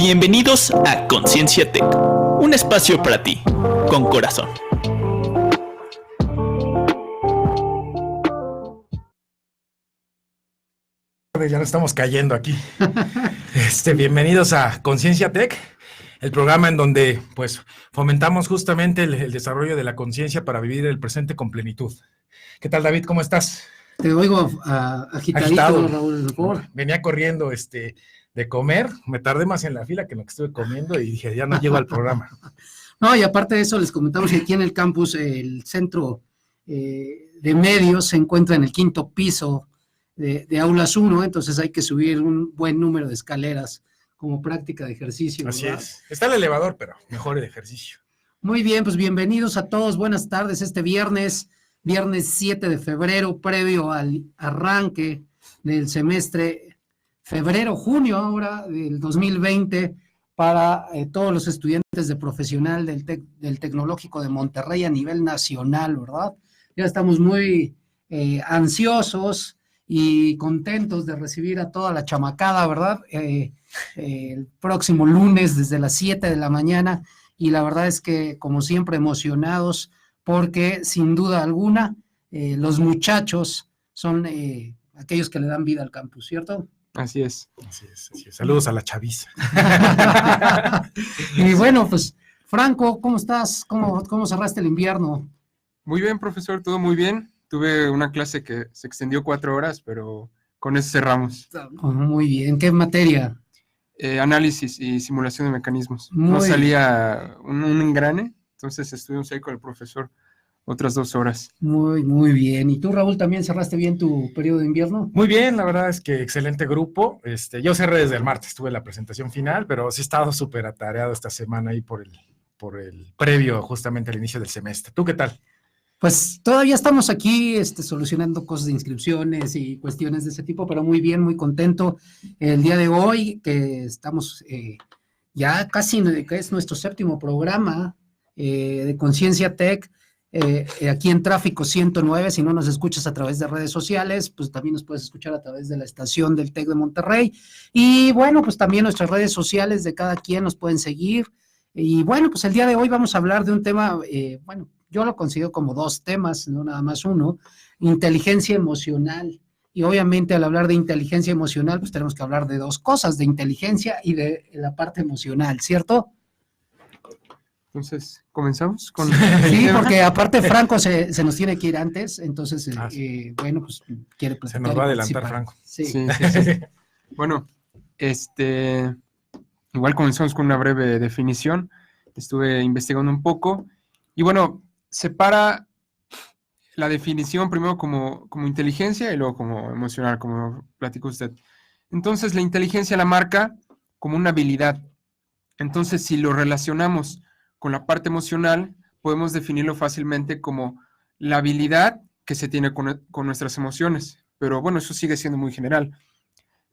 Bienvenidos a Conciencia Tech, un espacio para ti, con corazón. Ya nos estamos cayendo aquí. Bienvenidos a Conciencia Tech, el programa en donde pues fomentamos justamente el desarrollo de la conciencia para vivir el presente con plenitud. ¿Qué tal, David? ¿Cómo estás? Te oigo agitado, Raúl. Venía corriendo de comer, me tardé más en la fila que en lo que estuve comiendo y dije, ya no llego al programa. No, y aparte de eso, les comentamos que aquí en el campus, el centro de medios se encuentra en el 5º piso de Aulas 1, entonces hay que subir un buen número de escaleras como práctica de ejercicio. Así ¿verdad? es. Está el elevador, pero mejor el ejercicio. Muy bien, pues bienvenidos a todos, buenas tardes este viernes 7 de febrero, previo al arranque del semestre febrero-junio ahora del 2020 para todos los estudiantes de profesional del Tecnológico de Monterrey a nivel nacional, ¿verdad? Ya estamos muy ansiosos y contentos de recibir a toda la chamacada, ¿verdad? El próximo lunes desde las 7 de la mañana, y la verdad es que, como siempre, emocionados porque, sin duda alguna, los muchachos son aquellos que le dan vida al campus, ¿cierto? Así es. Así es. Saludos a la chaviza. Y bueno, pues, Franco, ¿cómo estás? ¿Cómo cerraste el invierno? Muy bien, profesor, todo muy bien. Tuve una clase que se extendió 4 horas, pero con eso cerramos. Muy bien. ¿Qué materia? Análisis y simulación de mecanismos. Muy No salía un engrane, entonces estuvimos ahí con el profesor otras 2 horas. Muy bien. ¿Y tú, Raúl, también cerraste bien tu periodo de invierno? Muy bien, la verdad es que excelente grupo. Yo cerré desde el martes, tuve la presentación final, pero sí he estado súper atareado esta semana ahí por el previo justamente al inicio del semestre. ¿Tú qué tal? Pues todavía estamos aquí solucionando cosas de inscripciones y cuestiones de ese tipo, pero muy bien, muy contento el día de hoy, que estamos ya casi, que es nuestro 7º programa de Conciencia Tech, aquí en Tráfico 109. Si no nos escuchas a través de redes sociales, pues también nos puedes escuchar a través de la estación del TEC de Monterrey. Y bueno, pues también nuestras redes sociales de cada quien nos pueden seguir. Y bueno, pues el día de hoy vamos a hablar de un tema, bueno, yo lo considero como 2 temas, no nada más uno: inteligencia emocional. Y obviamente, al hablar de inteligencia emocional, pues tenemos que hablar de 2 cosas, de inteligencia y de la parte emocional, ¿cierto? Entonces, ¿comenzamos con...? Sí, porque aparte Franco se nos tiene que ir antes, entonces, bueno, pues quiere platicar. Se nos va a adelantar Franco. Sí. Bueno, igual comenzamos con una breve definición. Estuve investigando un poco y bueno, separa la definición primero como inteligencia y luego como emocional, como platicó usted. Entonces, la inteligencia la marca como una habilidad. Entonces, si lo relacionamos con la parte emocional, podemos definirlo fácilmente como la habilidad que se tiene con nuestras emociones. Pero bueno, eso sigue siendo muy general.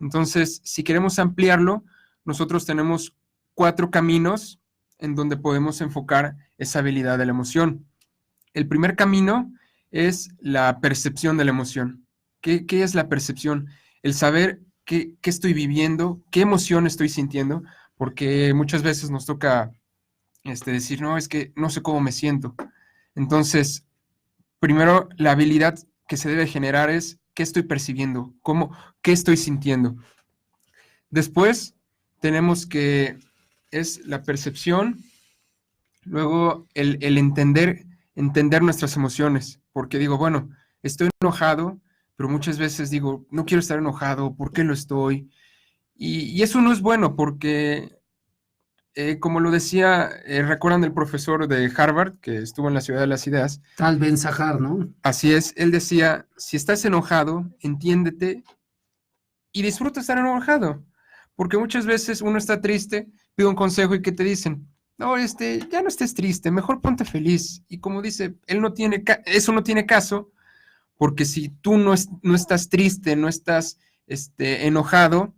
Entonces, si queremos ampliarlo, nosotros tenemos 4 caminos en donde podemos enfocar esa habilidad de la emoción. El primer camino es la percepción de la emoción. ¿Qué es la percepción? El saber qué estoy viviendo, qué emoción estoy sintiendo, porque muchas veces nos toca decir, no, es que no sé cómo me siento. Entonces, primero, la habilidad que se debe generar es qué estoy percibiendo, qué estoy sintiendo. Después, tenemos que es la percepción, luego el entender nuestras emociones, porque digo, bueno, estoy enojado, pero muchas veces digo, no quiero estar enojado, ¿por qué lo estoy? Y eso no es bueno, porque como lo decía, ¿recuerdan del profesor de Harvard que estuvo en la Ciudad de las Ideas? Tal Ben-Shahar, ¿no? Así es, él decía, si estás enojado, entiéndete y disfruta estar enojado, porque muchas veces uno está triste, pide un consejo y ¿qué te dicen? No, ya no estés triste, mejor ponte feliz. Y como dice, eso no tiene caso, porque si tú no estás triste, no estás enojado,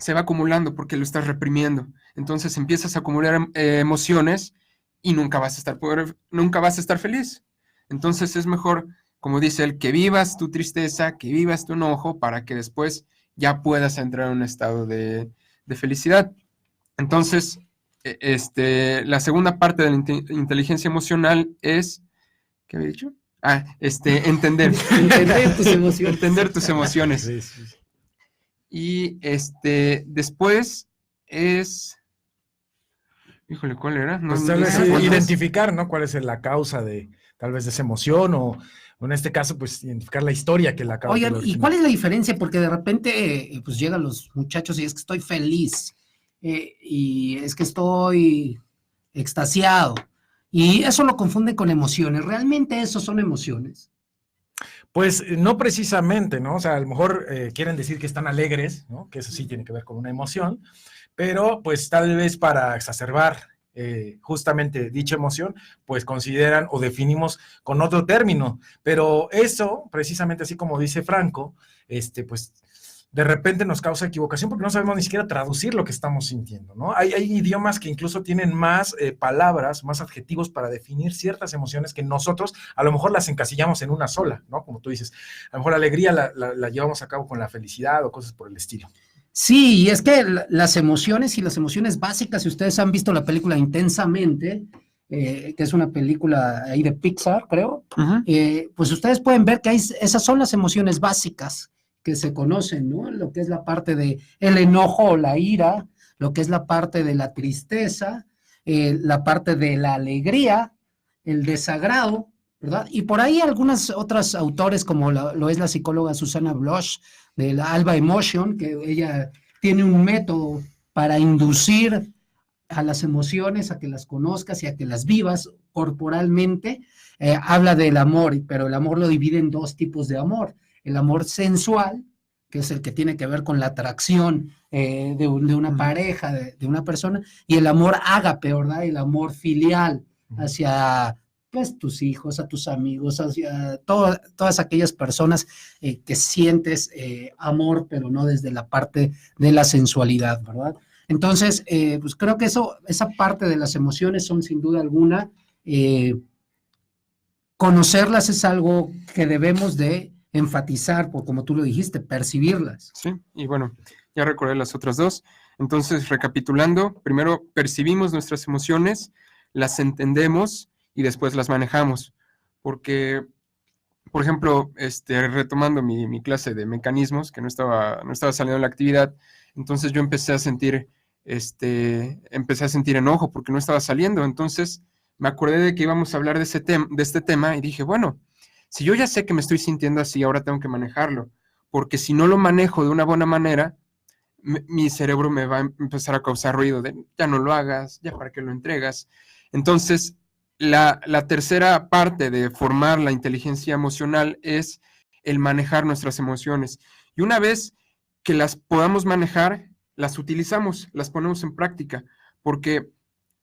se va acumulando porque lo estás reprimiendo. Entonces empiezas a acumular emociones y nunca vas a estar feliz. Entonces es mejor, como dice él, que vivas tu tristeza, que vivas tu enojo, para que después ya puedas entrar en un estado de felicidad. Entonces, la segunda parte de la inteligencia emocional es, ¿qué había dicho? Entender. Entender tus emociones. Entender tus emociones. Sí, sí. Y después es... Híjole, ¿cuál era? Pues tal vez identificar, ¿no? Cuál es la causa de tal vez de esa emoción o en este caso, pues identificar la historia que la causa. Oigan, ¿y cuál es la diferencia? Porque de repente, pues llegan los muchachos y es que estoy feliz y es que estoy extasiado y eso lo confunde con emociones. ¿Realmente eso son emociones? Pues no precisamente, ¿no? O sea, a lo mejor quieren decir que están alegres, ¿no? Que eso sí tiene que ver con una emoción, pero pues tal vez para exacerbar justamente dicha emoción, pues consideran o definimos con otro término, pero eso, precisamente así como dice Franco, pues de repente nos causa equivocación porque no sabemos ni siquiera traducir lo que estamos sintiendo, ¿no? Hay idiomas que incluso tienen más palabras, más adjetivos para definir ciertas emociones que nosotros a lo mejor las encasillamos en una sola, ¿no? Como tú dices, a lo mejor la alegría la llevamos a cabo con la felicidad o cosas por el estilo. Sí, y es que las emociones y las emociones básicas, si ustedes han visto la película Intensamente, que es una película ahí de Pixar, creo, pues ustedes pueden ver que esas son las emociones básicas que se conocen, ¿no? Lo que es la parte de el enojo o la ira, lo que es la parte de la tristeza, la parte de la alegría, el desagrado, ¿verdad? Y por ahí algunas otras autores, como lo es la psicóloga Susana Bloch, de la Alba Emotion, que ella tiene un método para inducir a las emociones, a que las conozcas y a que las vivas corporalmente, habla del amor, pero el amor lo divide en dos tipos de amor. El amor sensual, que es el que tiene que ver con la atracción de una pareja, de una persona, y el amor ágape, ¿verdad? El amor filial hacia pues tus hijos, a tus amigos, hacia todas aquellas personas que sientes amor, pero no desde la parte de la sensualidad, ¿verdad? Entonces, pues creo que esa parte de las emociones son sin duda alguna, conocerlas es algo que debemos de enfatizar, por como tú lo dijiste, percibirlas. Sí, y bueno, ya recordé las otras dos. Entonces, recapitulando, primero percibimos nuestras emociones, las entendemos y después las manejamos. Porque, por ejemplo, retomando mi clase de mecanismos, que no estaba saliendo la actividad, entonces yo empecé a sentir enojo porque no estaba saliendo. Entonces me acordé de que íbamos a hablar de este tema y dije, bueno, si yo ya sé que me estoy sintiendo así, ahora tengo que manejarlo, porque si no lo manejo de una buena manera, mi cerebro me va a empezar a causar ruido de ya no lo hagas, ya para qué lo entregas. Entonces, la tercera parte de formar la inteligencia emocional es el manejar nuestras emociones. Y una vez que las podamos manejar, las utilizamos, las ponemos en práctica, porque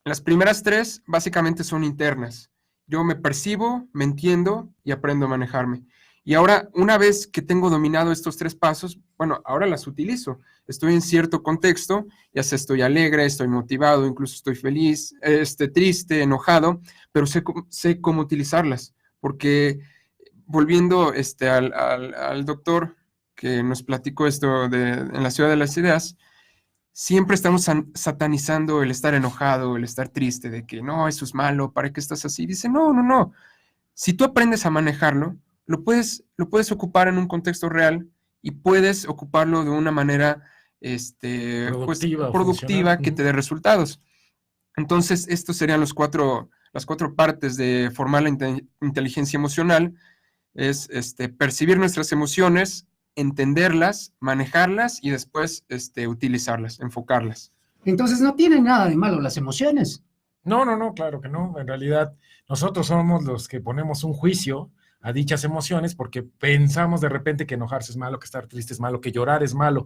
las primeras tres básicamente son internas. Yo me percibo, me entiendo y aprendo a manejarme. Y ahora, una vez que tengo dominado estos tres pasos, bueno, ahora las utilizo. Estoy en cierto contexto, ya sea estoy alegre, estoy motivado, incluso estoy feliz, triste, enojado, pero sé cómo utilizarlas. Porque volviendo al doctor que nos platicó esto en la Ciudad de las Ideas, siempre estamos satanizando el estar enojado, el estar triste, de que no, eso es malo, ¿para qué estás así? Dice, no. Si tú aprendes a manejarlo, lo puedes ocupar en un contexto real y puedes ocuparlo de una manera productiva que te dé resultados. Entonces, estos serían las cuatro partes de formar la inteligencia emocional. Es percibir nuestras emociones, entenderlas, manejarlas y después utilizarlas, enfocarlas. Entonces no tiene nada de malo las emociones. No, claro que no. En realidad, nosotros somos los que ponemos un juicio a dichas emociones porque pensamos de repente que enojarse es malo, que estar triste es malo, que llorar es malo,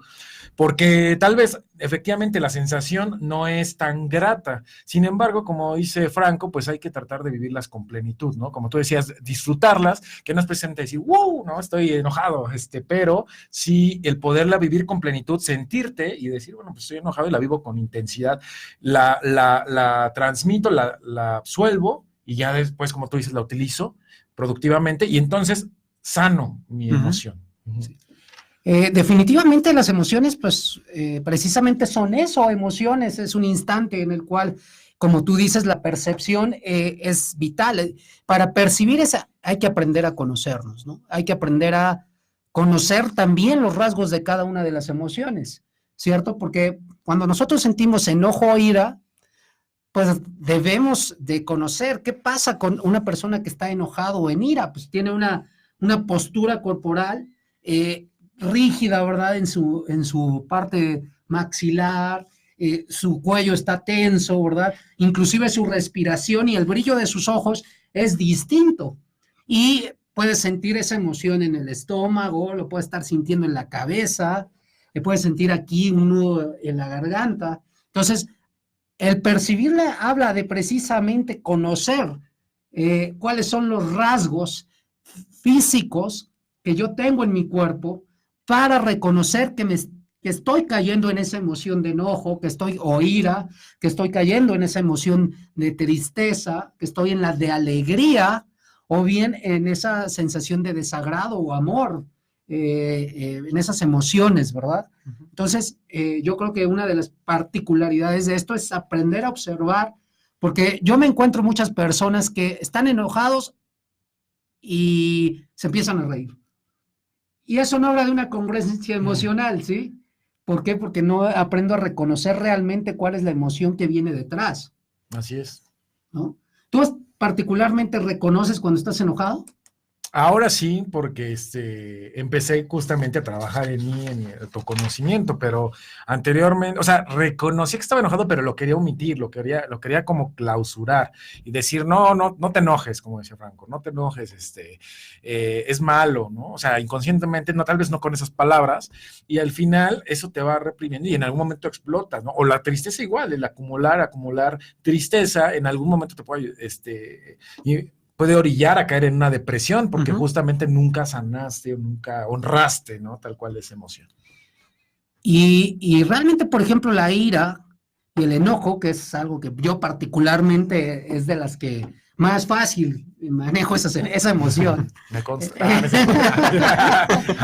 porque tal vez efectivamente la sensación no es tan grata. Sin embargo, como dice Franco, pues hay que tratar de vivirlas con plenitud, ¿no? Como tú decías, disfrutarlas, que no es precisamente decir, wow, no, estoy enojado, pero sí el poderla vivir con plenitud, sentirte y decir, bueno, pues estoy enojado y la vivo con intensidad, la transmito, la absuelvo y ya después, como tú dices, la utilizo productivamente y entonces sano mi emoción. Sí. Definitivamente las emociones, pues precisamente son eso, emociones, es un instante en el cual, como tú dices, la percepción es vital. Para percibir esa, hay que aprender a conocernos, ¿no? Hay que aprender a conocer también los rasgos de cada una de las emociones, ¿cierto? Porque cuando nosotros sentimos enojo o ira, pues debemos de conocer qué pasa con una persona que está enojado o en ira, pues tiene una postura corporal rígida, ¿verdad? En su parte maxilar, su cuello está tenso, ¿verdad? Inclusive su respiración y el brillo de sus ojos es distinto. Y puedes sentir esa emoción en el estómago, lo puedes estar sintiendo en la cabeza, puedes sentir aquí un nudo en la garganta. Entonces, el percibirla habla de precisamente conocer cuáles son los rasgos físicos que yo tengo en mi cuerpo para reconocer que estoy cayendo en esa emoción de enojo, o ira, que estoy cayendo en esa emoción de tristeza, que estoy en la de alegría, o bien en esa sensación de desagrado o amor, en esas emociones, ¿verdad? Entonces, yo creo que una de las particularidades de esto es aprender a observar, porque yo me encuentro muchas personas que están enojados y se empiezan a reír. Y eso no habla de una congruencia emocional, ¿sí? ¿Por qué? Porque no aprendo a reconocer realmente cuál es la emoción que viene detrás. Así es. ¿No? ¿Tú particularmente reconoces cuando estás enojado? Ahora sí, porque empecé justamente a trabajar en mí, en mi autoconocimiento, pero anteriormente, o sea, reconocí que estaba enojado, pero lo quería omitir, lo quería como clausurar y decir, no te enojes, como decía Franco, no te enojes, es malo, ¿no? O sea, inconscientemente, no, tal vez no con esas palabras, y al final eso te va reprimiendo y en algún momento explotas, ¿no? O la tristeza igual, el acumular tristeza, en algún momento te puede orillar a caer en una depresión porque justamente nunca sanaste o nunca honraste, ¿no? Tal cual esa emoción. Y realmente, por ejemplo, la ira y el enojo, que es algo que yo particularmente es de las que más fácil manejo esa emoción. Me consta.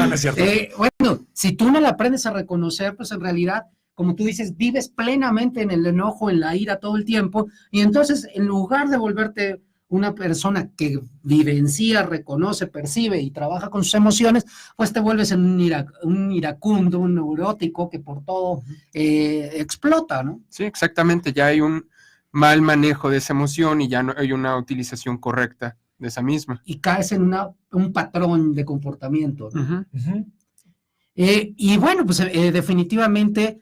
No es cierto. Bueno, si tú no la aprendes a reconocer, pues en realidad, como tú dices, vives plenamente en el enojo, en la ira todo el tiempo, y entonces en lugar de volverte una persona que vivencia, reconoce, percibe y trabaja con sus emociones, pues te vuelves en un iracundo, un neurótico que por todo explota, ¿no? Sí, exactamente, ya hay un mal manejo de esa emoción y ya no hay una utilización correcta de esa misma. Y caes en un patrón de comportamiento, ¿no? Y bueno, pues definitivamente,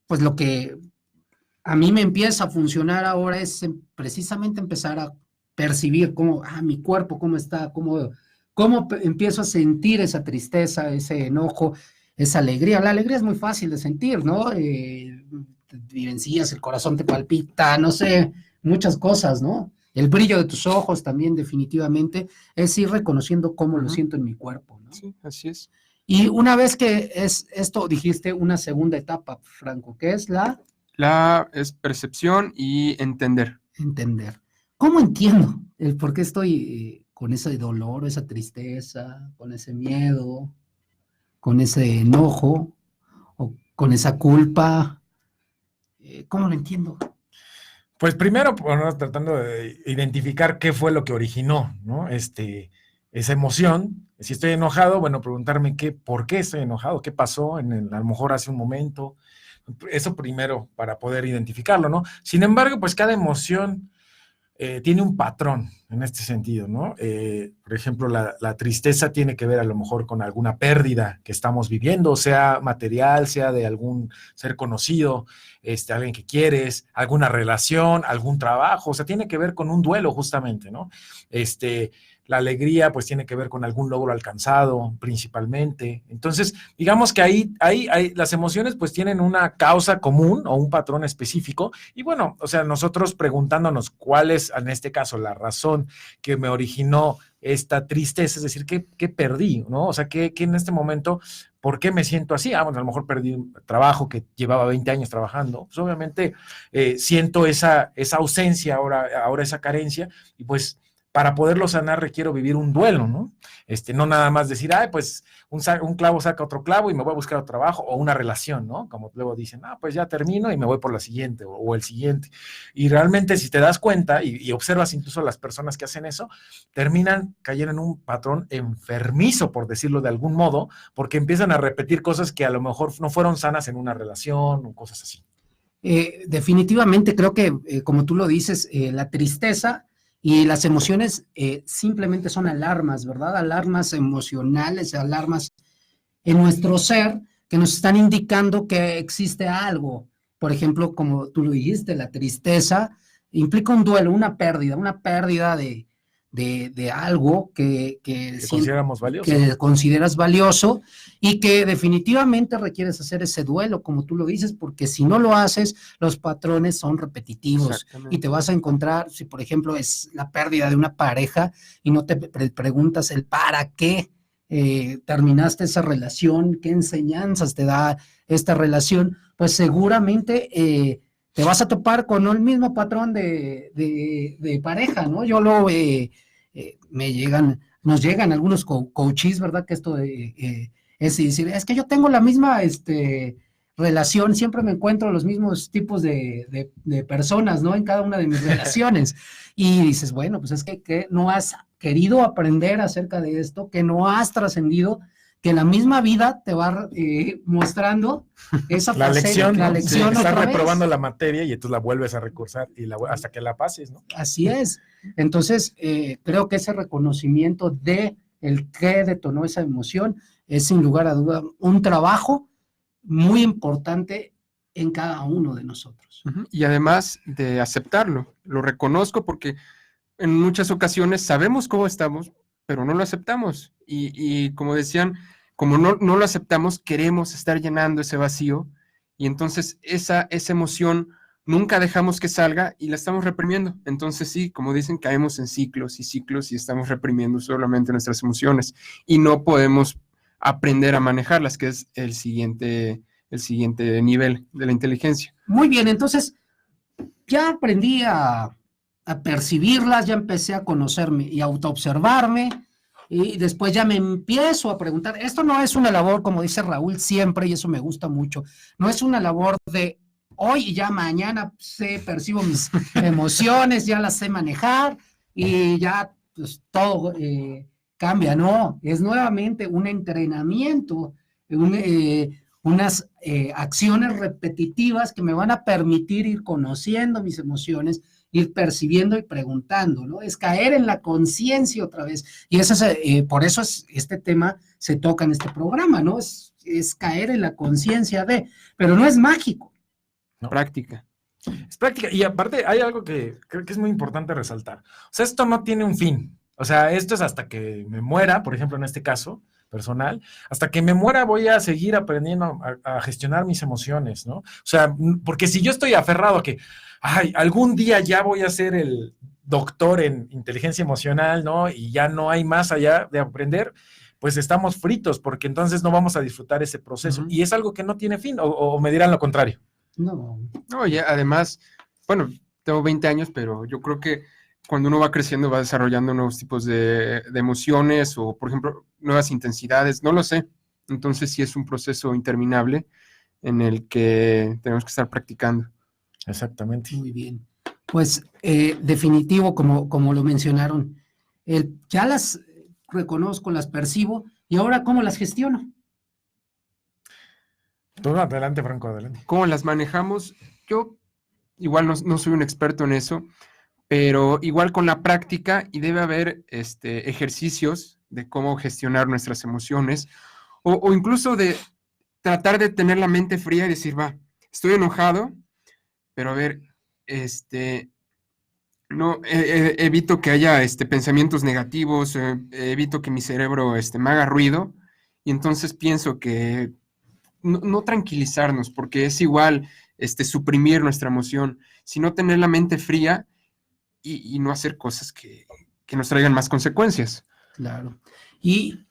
pues lo que a mí me empieza a funcionar ahora es precisamente empezar a percibir cómo, mi cuerpo, cómo está, cómo empiezo a sentir esa tristeza, ese enojo, esa alegría. La alegría es muy fácil de sentir, ¿no? Vivencias, el corazón te palpita, no sé, muchas cosas, ¿no? El brillo de tus ojos también definitivamente es ir reconociendo cómo lo siento en mi cuerpo, ¿no? Sí, así es. Y una vez que es esto, dijiste una segunda etapa, Franco, que es es percepción y entender. Entender. ¿Cómo entiendo el por qué estoy con ese dolor, esa tristeza, con ese miedo, con ese enojo o con esa culpa? ¿Cómo lo entiendo? Pues primero, tratando de identificar qué fue lo que originó, ¿no? Esa emoción. Si estoy enojado, bueno, preguntarme por qué estoy enojado, qué pasó a lo mejor hace un momento. Eso primero para poder identificarlo, ¿no? Sin embargo, pues cada emoción tiene un patrón en este sentido, ¿no? Por ejemplo, la tristeza tiene que ver a lo mejor con alguna pérdida que estamos viviendo, sea material, sea de algún ser conocido, alguien que quieres, alguna relación, algún trabajo, o sea, tiene que ver con un duelo justamente, ¿no? La alegría pues tiene que ver con algún logro alcanzado principalmente. Entonces, digamos que ahí las emociones pues tienen una causa común o un patrón específico y bueno, o sea, nosotros preguntándonos cuál es en este caso la razón que me originó esta tristeza, es decir, ¿qué perdí? ¿No? O sea, ¿qué en este momento, por qué me siento así? Bueno, a lo mejor perdí un trabajo que llevaba 20 años trabajando, pues obviamente siento esa ausencia, ahora esa carencia y pues para poderlo sanar requiero vivir un duelo, ¿no? No nada más decir, ay, pues un clavo saca otro clavo y me voy a buscar otro trabajo, o una relación, ¿no? Como luego dicen, pues ya termino y me voy por la siguiente, o el siguiente. Y realmente si te das cuenta y observas incluso a las personas que hacen eso, terminan cayendo en un patrón enfermizo, por decirlo de algún modo, porque empiezan a repetir cosas que a lo mejor no fueron sanas en una relación o cosas así. Definitivamente creo que, como tú lo dices, la tristeza y las emociones simplemente son alarmas, ¿verdad? Alarmas emocionales, alarmas en nuestro ser que nos están indicando que existe algo. Por ejemplo, como tú lo dijiste, la tristeza implica un duelo, una pérdida de algo que consideramos valioso. Que consideras valioso y que definitivamente requieres hacer ese duelo, como tú lo dices, porque si no lo haces, los patrones son repetitivos y te vas a encontrar, si por ejemplo es la pérdida de una pareja y no te preguntas el para qué terminaste esa relación, qué enseñanzas te da esta relación, pues seguramente te vas a topar con el mismo patrón de pareja, ¿no? Yo lo nos llegan algunos coaches, ¿verdad? Que esto es decir, es que yo tengo la misma relación, siempre me encuentro los mismos tipos de personas, ¿no? En cada una de mis relaciones. Y dices, bueno, pues es que no has querido aprender acerca de esto, que no has trascendido, que la misma vida te va mostrando esa lección, la ¿no? lección. Sí, estás reprobando vez. la materia y entonces la vuelves a recursar y hasta que la pases, ¿no? Así es. Entonces, creo que ese reconocimiento de el que detonó esa emoción es sin lugar a duda un trabajo muy importante en cada uno de nosotros. Y además de aceptarlo, lo reconozco porque en muchas ocasiones sabemos cómo estamos, pero no lo aceptamos. Y como decían, como no lo aceptamos, queremos estar llenando ese vacío y entonces esa emoción nunca dejamos que salga y la estamos reprimiendo. Entonces sí, como dicen, caemos en ciclos y estamos reprimiendo solamente nuestras emociones y no podemos aprender a manejarlas, que es el siguiente nivel de la inteligencia. Muy bien, entonces ya aprendí a percibirlas, ya empecé a conocerme y a autoobservarme, y después ya me empiezo a preguntar. Esto no es una labor, como dice Raúl siempre, y eso me gusta mucho, no es una labor de hoy y ya mañana percibo mis emociones, ya las sé manejar y ya pues, todo cambia, no, es nuevamente un entrenamiento, unas acciones repetitivas que me van a permitir ir conociendo mis emociones, ir percibiendo y preguntando, ¿no? Es caer en la conciencia otra vez. Y eso por eso este tema se toca en este programa, ¿no? Es caer en la conciencia pero no es mágico. No. Práctica. Es práctica. Y aparte hay algo que creo que es muy importante resaltar. O sea, esto no tiene un fin. O sea, esto es hasta que me muera, por ejemplo, en este caso personal, hasta que me muera voy a seguir aprendiendo a gestionar mis emociones, ¿no? O sea, porque si yo estoy aferrado a que, algún día ya voy a ser el doctor en inteligencia emocional, ¿no? Y ya no hay más allá de aprender, pues estamos fritos, porque entonces no vamos a disfrutar ese proceso. Y es algo que no tiene fin, o me dirán lo contrario. No, ya además, bueno, tengo 20 años, pero yo creo que cuando uno va creciendo va desarrollando nuevos tipos de emociones o, por ejemplo, nuevas intensidades, no lo sé. Entonces sí es un proceso interminable en el que tenemos que estar practicando. Exactamente. Muy bien. Pues definitivo, como lo mencionaron, ya las reconozco, las percibo, y ahora ¿cómo las gestiono? Tú adelante, Franco, adelante. ¿Cómo las manejamos? Yo igual no soy un experto en eso, pero igual con la práctica y debe haber ejercicios de cómo gestionar nuestras emociones o incluso de tratar de tener la mente fría y decir, estoy enojado, pero a ver, no, evito que haya pensamientos negativos, evito que mi cerebro me haga ruido y entonces pienso que no tranquilizarnos, porque es igual suprimir nuestra emoción, sino tener la mente fría y no hacer cosas que nos traigan más consecuencias. Claro. Y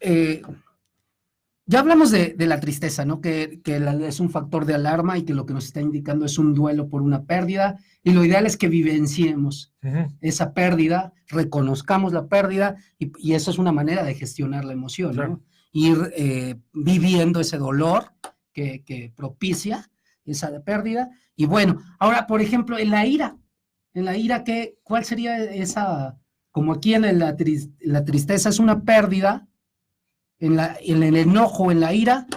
Ya hablamos de la tristeza, ¿no? Que es un factor de alarma y que lo que nos está indicando es un duelo por una pérdida. Y lo ideal es que vivenciemos esa pérdida, reconozcamos la pérdida y eso es una manera de gestionar la emoción, Claro. ¿no? Ir viviendo ese dolor que propicia esa pérdida. Y bueno, ahora, por ejemplo, en la ira, ¿cuál sería esa, como aquí en la tristeza es una pérdida? En el enojo, en la ira,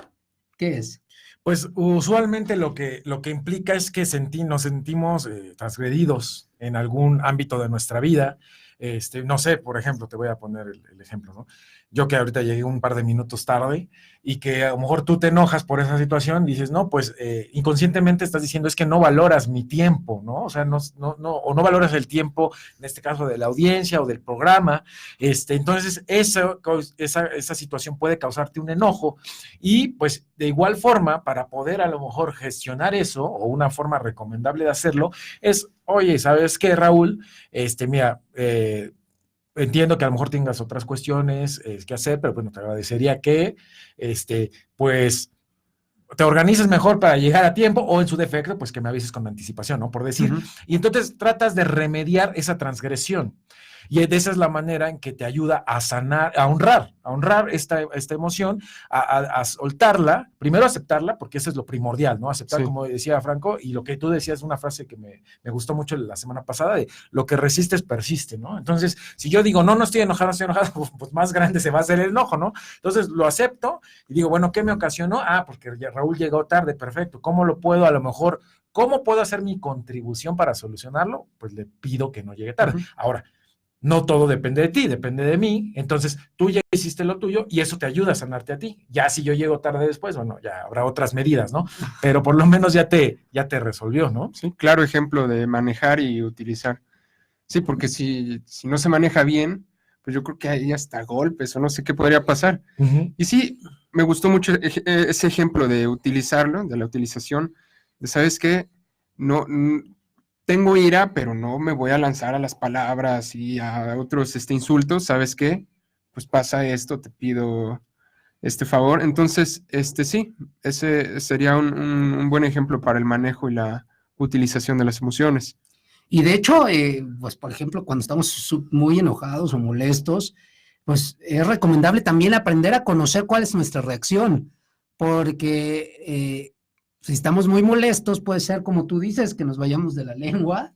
¿qué es? Pues usualmente lo que implica es que nos sentimos transgredidos en algún ámbito de nuestra vida. No sé, por ejemplo, te voy a poner el ejemplo, ¿no? Yo que ahorita llegué un par de minutos tarde y que a lo mejor tú te enojas por esa situación, dices, no, pues inconscientemente estás diciendo es que no valoras mi tiempo, ¿no? O sea, o no valoras el tiempo, en este caso, de la audiencia o del programa. Entonces, esa situación puede causarte un enojo y pues de igual forma, para poder a lo mejor gestionar eso o una forma recomendable de hacerlo es, oye, ¿sabes qué, Raúl? Mira, entiendo que a lo mejor tengas otras cuestiones que hacer, pero bueno, te agradecería que, pues, te organices mejor para llegar a tiempo o en su defecto, pues que me avises con anticipación, ¿no? Por decir. Y entonces tratas de remediar esa transgresión. Y de esa es la manera en que te ayuda a sanar, a honrar esta emoción, a soltarla, primero aceptarla, porque eso es lo primordial, ¿no? Aceptar, como decía Franco, y lo que tú decías, una frase que me gustó mucho la semana pasada, de lo que resistes persiste, ¿no? Entonces, si yo digo, no estoy enojado, pues más grande se va a hacer el enojo, ¿no? Entonces lo acepto y digo, bueno, ¿qué me ocasionó? Porque Raúl llegó tarde, perfecto. ¿Cómo lo puedo, a lo mejor, cómo puedo hacer mi contribución para solucionarlo? Pues le pido que no llegue tarde. Ahora, no todo depende de ti, depende de mí. Entonces, tú ya hiciste lo tuyo y eso te ayuda a sanarte a ti. Ya si yo llego tarde después, bueno, ya habrá otras medidas, ¿no? Pero por lo menos ya te resolvió, ¿no? Sí, claro ejemplo de manejar y utilizar. Sí, porque si no se maneja bien, pues yo creo que hay hasta golpes o no sé qué podría pasar. Y sí, me gustó mucho ese ejemplo de utilizarlo, de la utilización, de, ¿sabes qué? No, tengo ira, pero no me voy a lanzar a las palabras y a otros insultos, ¿sabes qué? Pues pasa esto, te pido este favor. Entonces, sí, ese sería un buen ejemplo para el manejo y la utilización de las emociones. Y de hecho, pues por ejemplo, cuando estamos muy enojados o molestos, pues es recomendable también aprender a conocer cuál es nuestra reacción, porque si estamos muy molestos, puede ser, como tú dices, que nos vayamos de la lengua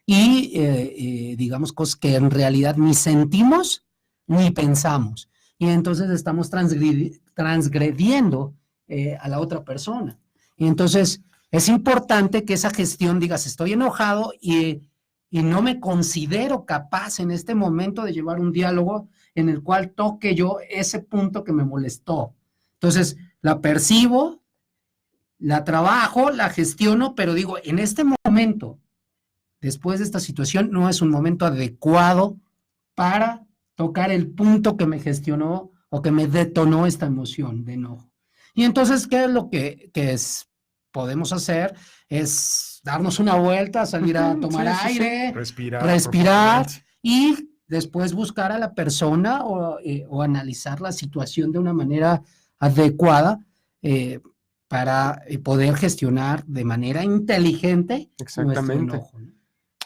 y digamos cosas que en realidad ni sentimos ni pensamos. Y entonces estamos transgrediendo a la otra persona. Y entonces es importante que esa gestión digas, estoy enojado y no me considero capaz en este momento de llevar un diálogo en el cual toque yo ese punto que me molestó. Entonces, la percibo, la trabajo, la gestiono, pero digo, en este momento, después de esta situación, no es un momento adecuado para tocar el punto que me gestionó o que me detonó esta emoción de enojo. Y entonces, ¿qué es lo que podemos hacer? Es darnos una vuelta, salir a tomar aire, respirar y después buscar a la persona o analizar la situación de una manera adecuada para poder gestionar de manera inteligente nuestro enojo, ¿no?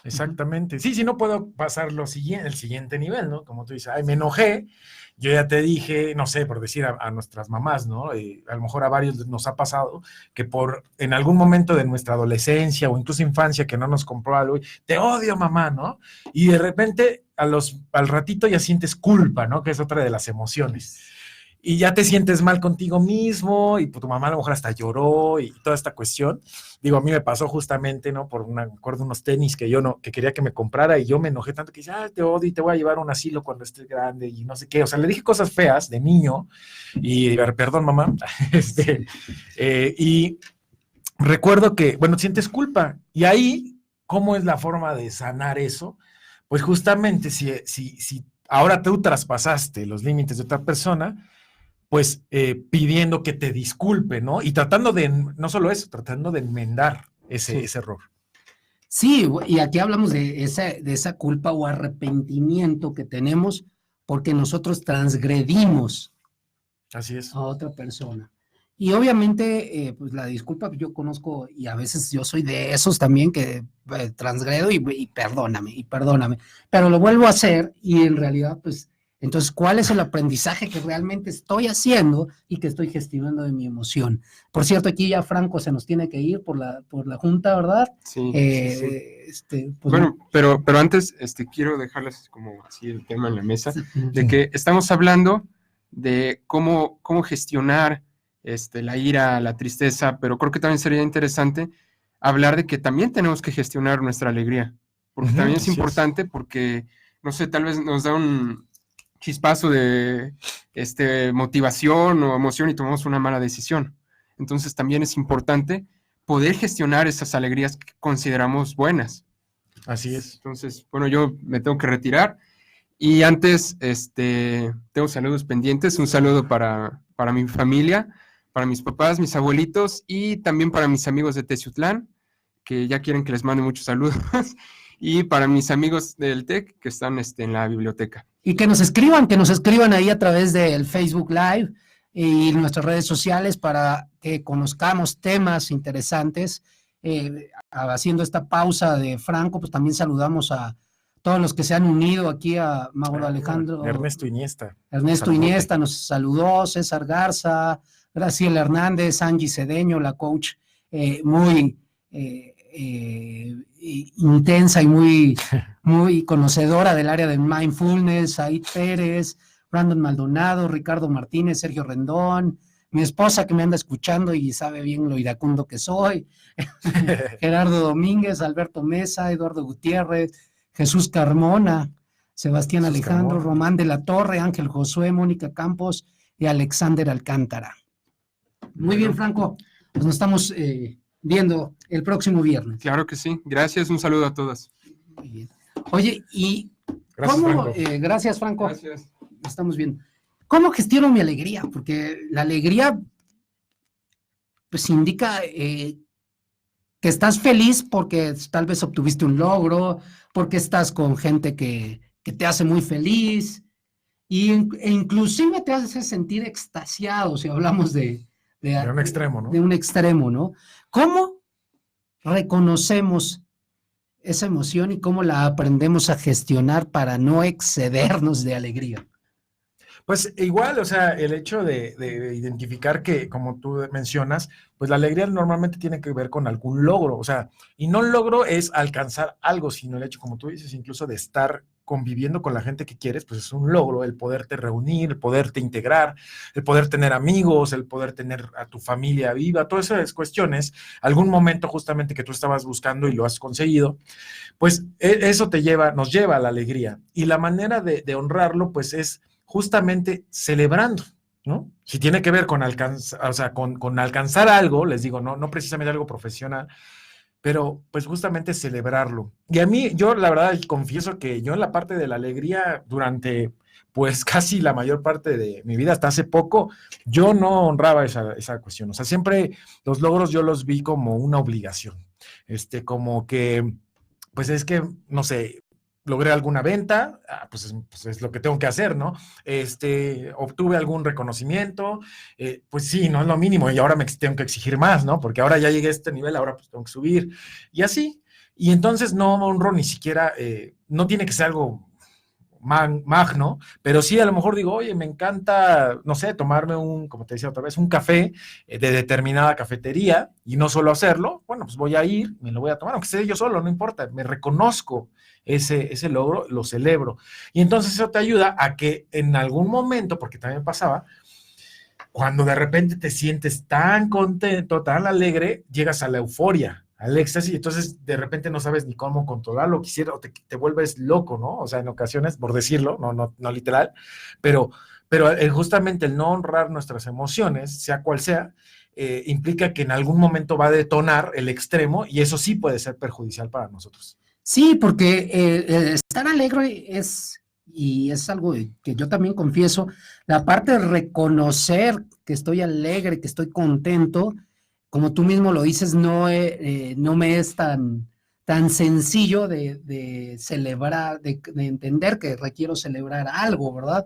Exactamente. Sí, no puedo pasar el siguiente nivel, ¿no? Como tú dices, me enojé, yo ya te dije, no sé, por decir a nuestras mamás, ¿no? A lo mejor a varios nos ha pasado que en algún momento de nuestra adolescencia o incluso infancia que no nos compró algo, te odio, mamá, ¿no? Y de repente al ratito ya sientes culpa, ¿no? Que es otra de las emociones. Y ya te sientes mal contigo mismo y tu mamá a lo mejor hasta lloró y toda esta cuestión. Digo, a mí me pasó justamente, ¿no? Me acuerdo unos tenis que quería que me comprara y yo me enojé tanto que dije, te odio y te voy a llevar a un asilo cuando estés grande y no sé qué. O sea, le dije cosas feas de niño y perdón, mamá. Y recuerdo que, bueno, sientes culpa. Y ahí, ¿cómo es la forma de sanar eso? Pues justamente si ahora tú traspasaste los límites de otra persona, pues pidiendo que te disculpe, ¿no? Y tratando no solo eso, tratando de enmendar ese error. Sí, y aquí hablamos de esa culpa o arrepentimiento que tenemos porque nosotros transgredimos Así es. a otra persona. Y obviamente, pues la disculpa, yo conozco, y a veces yo soy de esos también que transgredo y perdóname, pero lo vuelvo a hacer y en realidad, pues, entonces, ¿cuál es el aprendizaje que realmente estoy haciendo y que estoy gestionando de mi emoción? Por cierto, aquí ya Franco se nos tiene que ir por la junta, ¿verdad? Sí. Pues, Bueno, pero antes quiero dejarles como así el tema en la mesa, de que estamos hablando de cómo gestionar la ira, la tristeza, pero creo que también sería interesante hablar de que también tenemos que gestionar nuestra alegría, porque también es importante, porque, no sé, tal vez nos da un chispazo de motivación o emoción y tomamos una mala decisión. Entonces también es importante poder gestionar esas alegrías que consideramos buenas. Así es. Entonces, bueno, yo me tengo que retirar y antes tengo saludos pendientes. Un saludo para mi familia, para mis papás, mis abuelitos y también para mis amigos de Teciutlán, que ya quieren que les mande muchos saludos, y para mis amigos del TEC que están en la biblioteca. Y que nos escriban ahí a través del Facebook Live y nuestras redes sociales para que conozcamos temas interesantes. Haciendo esta pausa de Franco, pues también saludamos a todos los que se han unido aquí, a Mauro Alejandro. Ernesto Iniesta. Ernesto Iniesta nos saludó, César Garza, Graciela Hernández, Angie Cedeño, la coach muy intensa y muy conocedora del área de mindfulness, Aid Pérez, Brandon Maldonado, Ricardo Martínez, Sergio Rendón, mi esposa que me anda escuchando y sabe bien lo iracundo que soy, Gerardo Domínguez, Alberto Mesa, Eduardo Gutiérrez, Jesús Carmona, Sebastián Alejandro, Román de la Torre, Ángel Josué, Mónica Campos y Alexander Alcántara. Muy bien, Franco, pues nos estamos viendo el próximo viernes. Claro que sí, gracias, un saludo a todos. Muy bien. Oye, y Gracias, ¿cómo? Franco. Gracias, Franco. Gracias. Estamos bien. ¿Cómo gestiono mi alegría? Porque la alegría, pues, indica que estás feliz porque tal vez obtuviste un logro, porque estás con gente que te hace muy feliz, e inclusive te hace sentir extasiado, si hablamos de un extremo, ¿no? De un extremo, ¿no? ¿Cómo reconocemos esa emoción y cómo la aprendemos a gestionar para no excedernos de alegría? Pues igual, o sea, el hecho de identificar que, como tú mencionas, pues la alegría normalmente tiene que ver con algún logro, o sea, y no el logro es alcanzar algo, sino el hecho, como tú dices, incluso de estar conviviendo con la gente que quieres, pues es un logro, el poderte reunir, el poderte integrar, el poder tener amigos, el poder tener a tu familia viva, todas esas cuestiones, algún momento justamente que tú estabas buscando y lo has conseguido, pues eso nos lleva a la alegría. Y la manera de honrarlo, pues es justamente celebrando, ¿no? Si tiene que ver con alcanzar, o sea, con alcanzar algo, les digo, no precisamente algo profesional, pero pues justamente celebrarlo. Y a mí, yo la verdad confieso que yo en la parte de la alegría durante pues casi la mayor parte de mi vida, hasta hace poco, yo no honraba esa cuestión. O sea, siempre los logros yo los vi como una obligación. Como que, pues es que, no sé, logré alguna venta, pues es lo que tengo que hacer, ¿no? Obtuve algún reconocimiento, pues sí, no es lo mínimo y ahora me tengo que exigir más, ¿no? Porque ahora ya llegué a este nivel, ahora pues tengo que subir y así. Y entonces no honro ni siquiera, no tiene que ser algo magno, pero sí a lo mejor digo, oye, me encanta, no sé, tomarme como te decía otra vez, un café de determinada cafetería y no solo hacerlo, bueno, pues voy a ir, me lo voy a tomar, aunque sea yo solo, no importa, me reconozco ese logro, lo celebro. Y entonces eso te ayuda a que en algún momento, porque también pasaba, cuando de repente te sientes tan contento, tan alegre, llegas a la euforia, al éxtasis, y entonces de repente no sabes ni cómo controlarlo, o te vuelves loco, ¿no? O sea, en ocasiones, por decirlo, no literal, pero justamente el no honrar nuestras emociones, sea cual sea, implica que en algún momento va a detonar el extremo y eso sí puede ser perjudicial para nosotros. Sí, porque estar alegre y es algo que yo también confieso, la parte de reconocer que estoy alegre, que estoy contento, como tú mismo lo dices, no me es tan tan sencillo de celebrar, de entender que requiero celebrar algo, ¿verdad?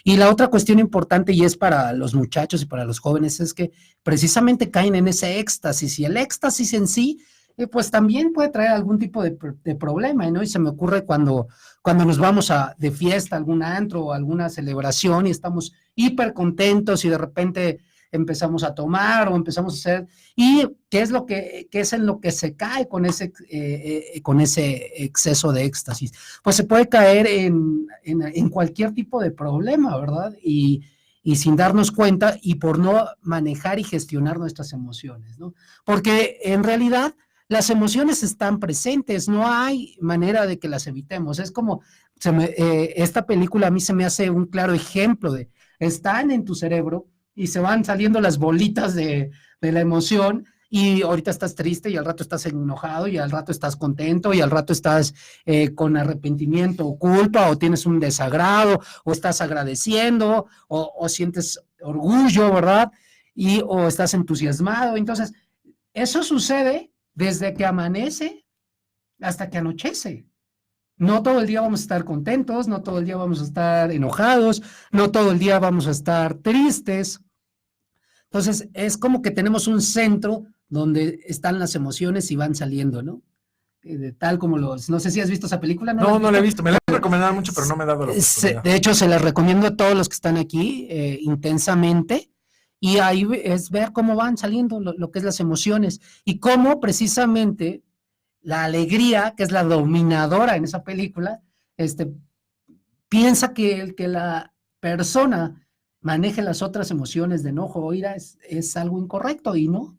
Y la otra cuestión importante, y es para los muchachos y para los jóvenes, es que precisamente caen en ese éxtasis, y el éxtasis en sí, pues también puede traer algún tipo de problema, ¿no? Y se me ocurre cuando nos vamos de fiesta a algún antro o alguna celebración y estamos hiper contentos y de repente empezamos a tomar o empezamos a hacer, y qué es en lo que se cae con ese exceso de éxtasis. Pues se puede caer en cualquier tipo de problema, ¿verdad? Y sin darnos cuenta, y por no manejar y gestionar nuestras emociones, ¿no? Porque en realidad las emociones están presentes, no hay manera de que las evitemos. Es como, esta película a mí se me hace un claro ejemplo de, están en tu cerebro, y se van saliendo las bolitas de la emoción, y ahorita estás triste, y al rato estás enojado, y al rato estás contento, y al rato estás con arrepentimiento o culpa, o tienes un desagrado, o estás agradeciendo, o sientes orgullo, ¿verdad? O estás entusiasmado. Entonces, eso sucede desde que amanece hasta que anochece. No todo el día vamos a estar contentos, no todo el día vamos a estar enojados, no todo el día vamos a estar tristes. Entonces, es como que tenemos un centro donde están las emociones y van saliendo, ¿no? Tal como no sé si has visto esa película. No, no la he visto, me la han recomendado mucho, pero no me he dado la oportunidad. De hecho, se la recomiendo a todos los que están aquí intensamente, y ahí es ver cómo van saliendo lo que es las emociones, y cómo precisamente la alegría, que es la dominadora en esa película, piensa que la persona maneje las otras emociones de enojo o ira es algo incorrecto, y no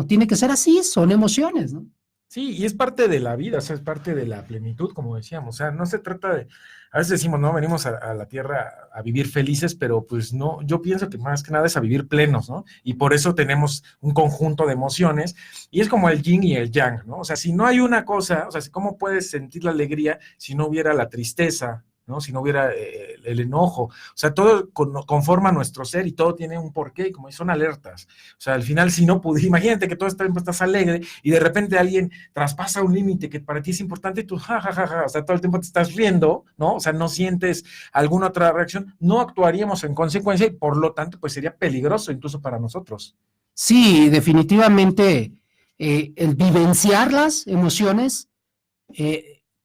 tiene que ser así, son emociones, ¿no? Sí, y es parte de la vida, o sea, es parte de la plenitud, como decíamos, o sea, no se trata de, a veces decimos, no, venimos a la tierra a vivir felices, pero pues no, yo pienso que más que nada es a vivir plenos, ¿no? Y por eso tenemos un conjunto de emociones, y es como el yin y el yang, ¿no? O sea, si no hay una cosa, o sea, ¿cómo puedes sentir la alegría si no hubiera la tristeza, ¿no? Si no hubiera el enojo? O sea, todo conforma nuestro ser y todo tiene un porqué, y como son alertas. O sea, al final, si no pudiste, imagínate que todo el tiempo estás alegre y de repente alguien traspasa un límite que para ti es importante y tú, o sea, todo el tiempo te estás riendo, ¿no? O sea, no sientes alguna otra reacción, no actuaríamos en consecuencia, y por lo tanto, pues sería peligroso incluso para nosotros. Sí, definitivamente, el vivenciar las emociones,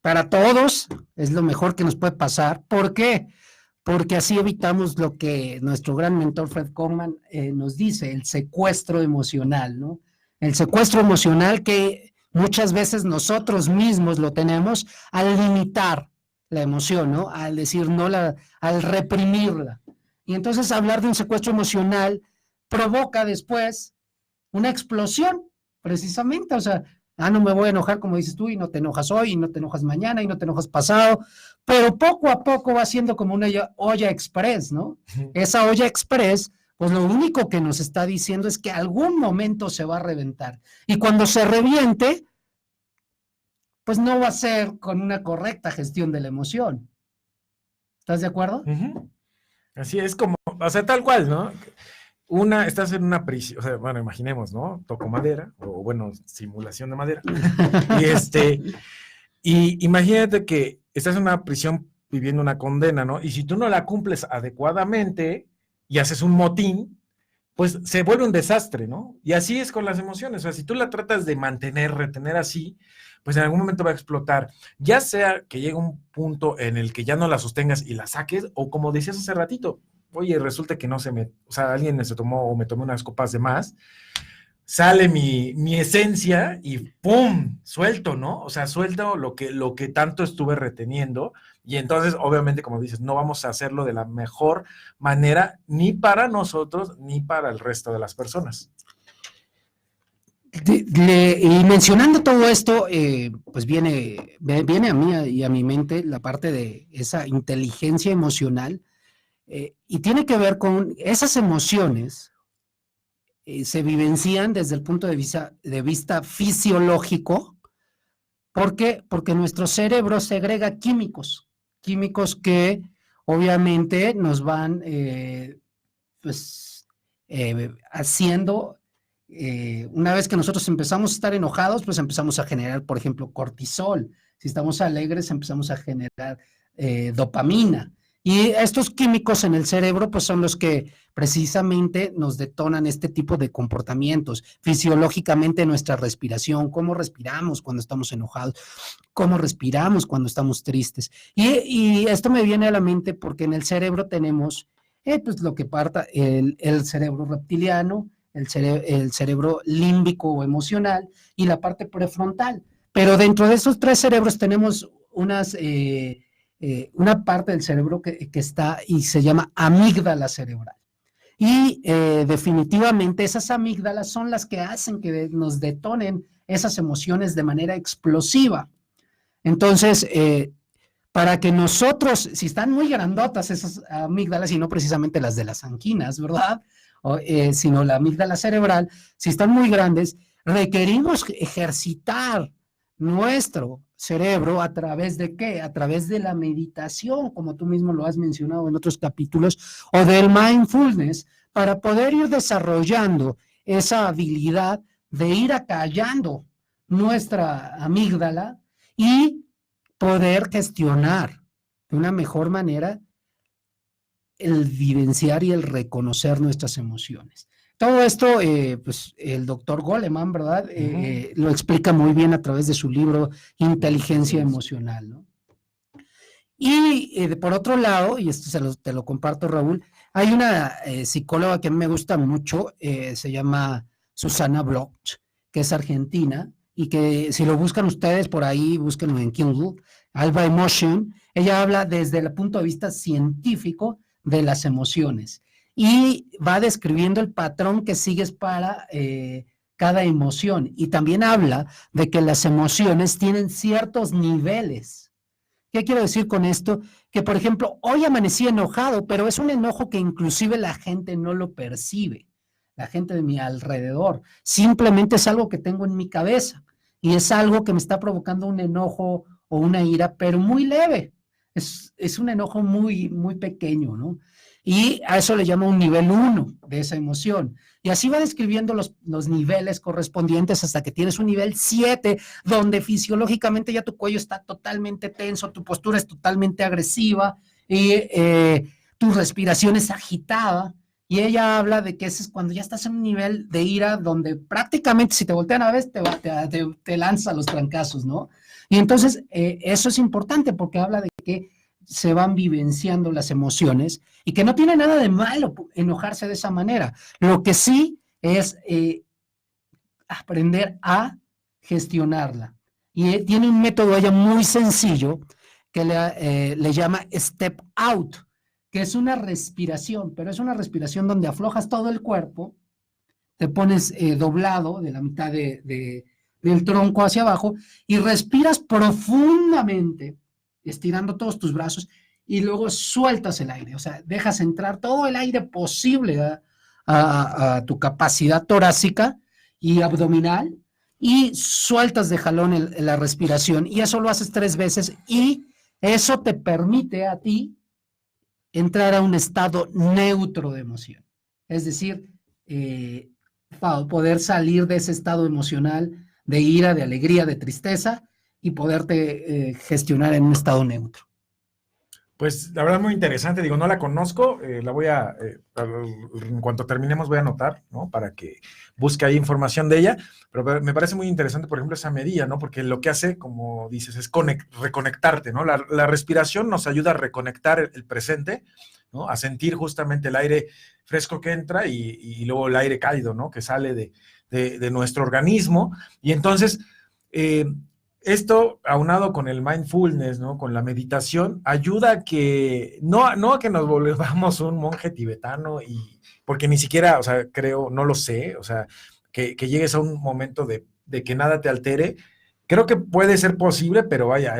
para todos es lo mejor que nos puede pasar. ¿Por qué? Porque así evitamos lo que nuestro gran mentor Fred Kogman nos dice, el secuestro emocional, ¿no? El secuestro emocional que muchas veces nosotros mismos lo tenemos al limitar la emoción, ¿no? Al decir no, al reprimirla. Y entonces hablar de un secuestro emocional provoca después una explosión, precisamente. O sea, no me voy a enojar, como dices tú, y no te enojas hoy, y no te enojas mañana, y no te enojas pasado, pero poco a poco va siendo como una olla express, ¿no? Esa olla express, pues lo único que nos está diciendo es que algún momento se va a reventar, y cuando se reviente, pues no va a ser con una correcta gestión de la emoción. ¿Estás de acuerdo? Así es como, o sea, tal cual, ¿no? Estás en una prisión, o sea, bueno, imaginemos, ¿no? Toco madera, o bueno, simulación de madera. Y imagínate que estás en una prisión viviendo una condena, ¿no? Y si tú no la cumples adecuadamente y haces un motín, pues se vuelve un desastre, ¿no? Y así es con las emociones. O sea, si tú la tratas de retener así, pues en algún momento va a explotar. Ya sea que llegue un punto en el que ya no la sostengas y la saques, o como decías hace ratito, oye, resulta que o sea, alguien se tomó o me tomé unas copas de más, sale mi esencia y ¡pum! Suelto, ¿no? O sea, suelto lo que tanto estuve reteniendo, y entonces, obviamente, como dices, no vamos a hacerlo de la mejor manera, ni para nosotros, ni para el resto de las personas. Y mencionando todo esto, pues viene a mí y a mi mente la parte de esa inteligencia emocional, y tiene que ver con esas emociones. Se vivencian desde el punto de vista fisiológico. ¿Por qué? Porque nuestro cerebro segrega químicos que obviamente nos van haciendo una vez que nosotros empezamos a estar enojados, pues empezamos a generar, por ejemplo, cortisol. Si estamos alegres, empezamos a generar dopamina. Y estos químicos en el cerebro, pues son los que precisamente nos detonan este tipo de comportamientos. Fisiológicamente, nuestra respiración, cómo respiramos cuando estamos enojados, cómo respiramos cuando estamos tristes. Y esto me viene a la mente porque en el cerebro tenemos pues lo que parta el cerebro reptiliano, el cerebro límbico o emocional y la parte prefrontal. Pero dentro de esos tres cerebros tenemos una parte del cerebro que está y se llama amígdala cerebral. Y definitivamente esas amígdalas son las que hacen que nos detonen esas emociones de manera explosiva. Entonces, para que nosotros, si están muy grandotas esas amígdalas, y no precisamente las de las anquinas, ¿verdad? Sino la amígdala cerebral, si están muy grandes, requerimos ejercitar nuestro cerebro a través de ¿qué? A través de la meditación, como tú mismo lo has mencionado en otros capítulos, o del mindfulness, para poder ir desarrollando esa habilidad de ir acallando nuestra amígdala y poder gestionar de una mejor manera el vivenciar y el reconocer nuestras emociones. Todo esto, pues el doctor Goleman, ¿verdad? Lo explica muy bien a través de su libro Inteligencia Emocional, ¿no? Y por otro lado, y esto te lo comparto, Raúl, hay una psicóloga que a mí me gusta mucho, se llama Susana Bloch, que es argentina, y que si lo buscan ustedes por ahí, búsquenlo en Kindle, Alba Emotion, ella habla desde el punto de vista científico de las emociones y va describiendo el patrón que sigues para cada emoción, y también habla de que las emociones tienen ciertos niveles. ¿Qué quiero decir con esto? Que, por ejemplo, hoy amanecí enojado, pero es un enojo que inclusive la gente no lo percibe, la gente de mi alrededor. Simplemente es algo que tengo en mi cabeza y es algo que me está provocando un enojo o una ira, pero muy leve. Es un enojo muy, muy pequeño, ¿no? Y a eso le llamo un nivel 1 de esa emoción. Y así va describiendo los niveles correspondientes hasta que tienes un nivel 7, donde fisiológicamente ya tu cuello está totalmente tenso, tu postura es totalmente agresiva y tu respiración es agitada. Y ella habla de que ese es cuando ya estás en un nivel de ira donde prácticamente si te voltean a ver te lanza los trancazos, ¿no? Y entonces eso es importante porque habla de que se van vivenciando las emociones y que no tiene nada de malo enojarse de esa manera. Lo que sí es aprender a gestionarla. Y tiene un método ella muy sencillo que le llama Step Out, que es una respiración, pero es una respiración donde aflojas todo el cuerpo, te pones doblado de la mitad del tronco hacia abajo y respiras profundamente, estirando todos tus brazos y luego sueltas el aire, o sea, dejas entrar todo el aire posible a tu capacidad torácica y abdominal y sueltas de jalón la respiración, y eso lo haces 3 veces y eso te permite a ti entrar a un estado neutro de emoción, es decir, para poder salir de ese estado emocional de ira, de alegría, de tristeza y poderte gestionar en un estado neutro. Pues la verdad muy interesante, digo, no la conozco, la voy a, en cuanto terminemos voy a anotar, ¿no? Para que busque ahí información de ella, pero me parece muy interesante, por ejemplo, esa medida, ¿no? Porque lo que hace, como dices, es reconectarte, ¿no? La respiración nos ayuda a reconectar el presente, ¿no? A sentir justamente el aire fresco que entra y luego el aire cálido, ¿no? Que sale de nuestro organismo, y entonces esto, aunado con el mindfulness, ¿no? Con la meditación, ayuda a que, no a que nos volvamos un monje tibetano, porque ni siquiera, o sea, creo, no lo sé, o sea, que llegues a un momento de que nada te altere. Creo que puede ser posible, pero vaya, ha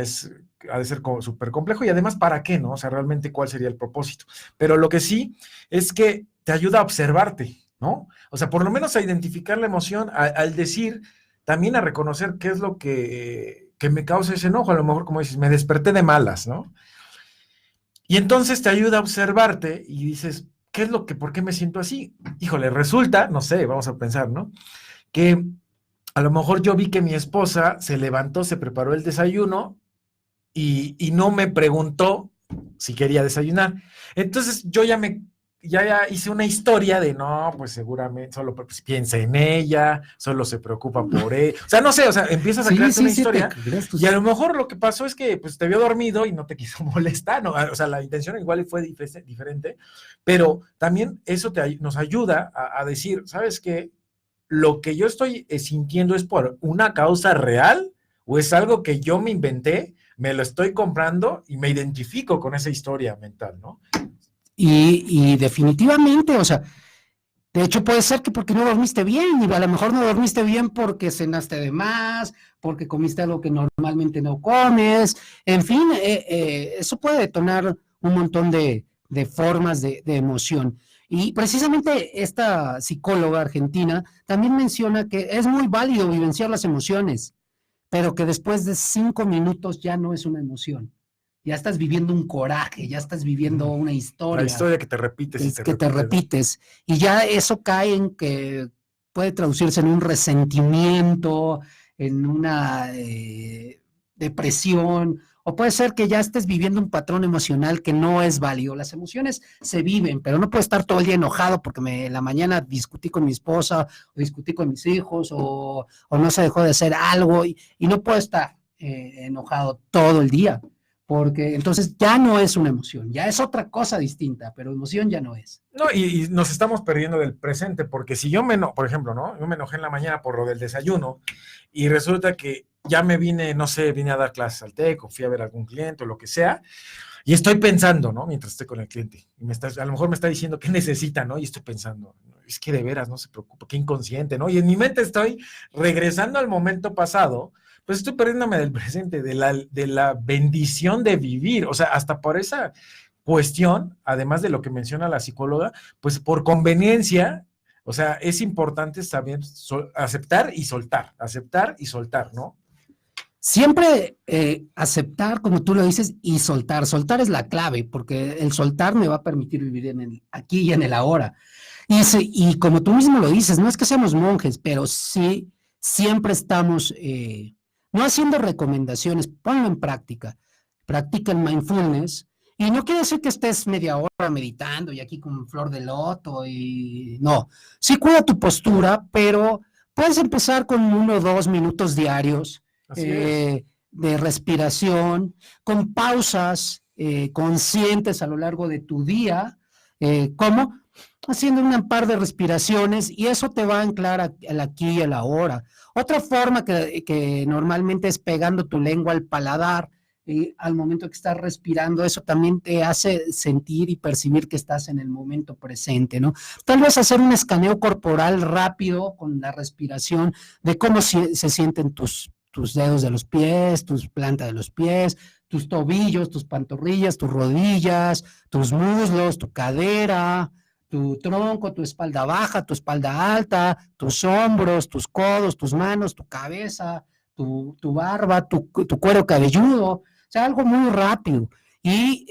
de ser súper complejo, y además, ¿para qué, no? O sea, realmente, ¿cuál sería el propósito? Pero lo que sí es que te ayuda a observarte, ¿no? O sea, por lo menos a identificar la emoción, al decir, también a reconocer qué es lo que me causa ese enojo. A lo mejor, como dices, me desperté de malas, ¿no? Y entonces te ayuda a observarte y dices, ¿qué es lo que, por qué me siento así? Híjole, resulta, no sé, vamos a pensar, ¿no? Que a lo mejor yo vi que mi esposa se levantó, se preparó el desayuno y no me preguntó si quería desayunar. Entonces yo ya hice una historia de no, pues seguramente solo pues, piensa en ella, solo se preocupa por él. O sea, no sé, o sea, empiezas a crearte una historia y a lo mejor lo que pasó es que pues te vio dormido y no te quiso molestar, ¿no? O sea, la intención igual fue diferente, pero también eso nos ayuda a decir, ¿sabes qué? Lo que yo estoy sintiendo es por una causa real o es algo que yo me inventé, me lo estoy comprando y me identifico con esa historia mental, ¿no? Y definitivamente, o sea, de hecho puede ser que porque no dormiste bien, y a lo mejor no dormiste bien porque cenaste de más, porque comiste algo que normalmente no comes, en fin, eso puede detonar un montón de formas de emoción. Y precisamente esta psicóloga argentina también menciona que es muy válido vivenciar las emociones, pero que después de 5 minutos ya no es una emoción. Ya estás viviendo un coraje, ya estás viviendo una historia. La historia que te repites y te repites. Y ya eso cae en que puede traducirse en un resentimiento, en una depresión, o puede ser que ya estés viviendo un patrón emocional que no es válido. Las emociones se viven, pero no puedo estar todo el día enojado porque en la mañana discutí con mi esposa, o discutí con mis hijos, o no se dejó de hacer algo, y no puedo estar enojado todo el día, porque entonces ya no es una emoción, ya es otra cosa distinta, pero emoción ya no es. No, y nos estamos perdiendo del presente, porque si yo por ejemplo, ¿no? Yo me enojé en la mañana por lo del desayuno, y resulta que ya me vine, no sé, vine a dar clases al TEC, o fui a ver a algún cliente, o lo que sea, y estoy pensando, ¿no? Mientras estoy con el cliente, y a lo mejor me está diciendo qué necesita, ¿no? Y estoy pensando, es que de veras no se preocupa, qué inconsciente, ¿no? Y en mi mente estoy regresando al momento pasado, pues estoy perdiéndome del presente, de la bendición de vivir, o sea, hasta por esa cuestión, además de lo que menciona la psicóloga, pues por conveniencia, o sea, es importante saber aceptar y soltar, ¿no? Siempre aceptar, como tú lo dices, y soltar. Soltar es la clave, porque el soltar me va a permitir vivir en el aquí y en el ahora. Y como tú mismo lo dices, no es que seamos monjes, pero sí siempre estamos no haciendo recomendaciones, ponlo en práctica. Practica el mindfulness. Y no quiere decir que estés media hora meditando y aquí con flor de loto y no. Sí cuida tu postura, pero puedes empezar con 1 o 2 minutos diarios de respiración, con pausas conscientes a lo largo de tu día, como haciendo un par de respiraciones, y eso te va a anclar al aquí y al ahora. Otra forma que normalmente es pegando tu lengua al paladar, al momento que estás respirando, eso también te hace sentir y percibir que estás en el momento presente, ¿no? Tal vez hacer un escaneo corporal rápido con la respiración de cómo se sienten tus dedos de los pies, tus plantas de los pies, tus tobillos, tus pantorrillas, tus rodillas, tus muslos, tu cadera, tu tronco, tu espalda baja, tu espalda alta, tus hombros, tus codos, tus manos, tu cabeza, tu barba, tu cuero cabelludo. O sea, algo muy rápido, y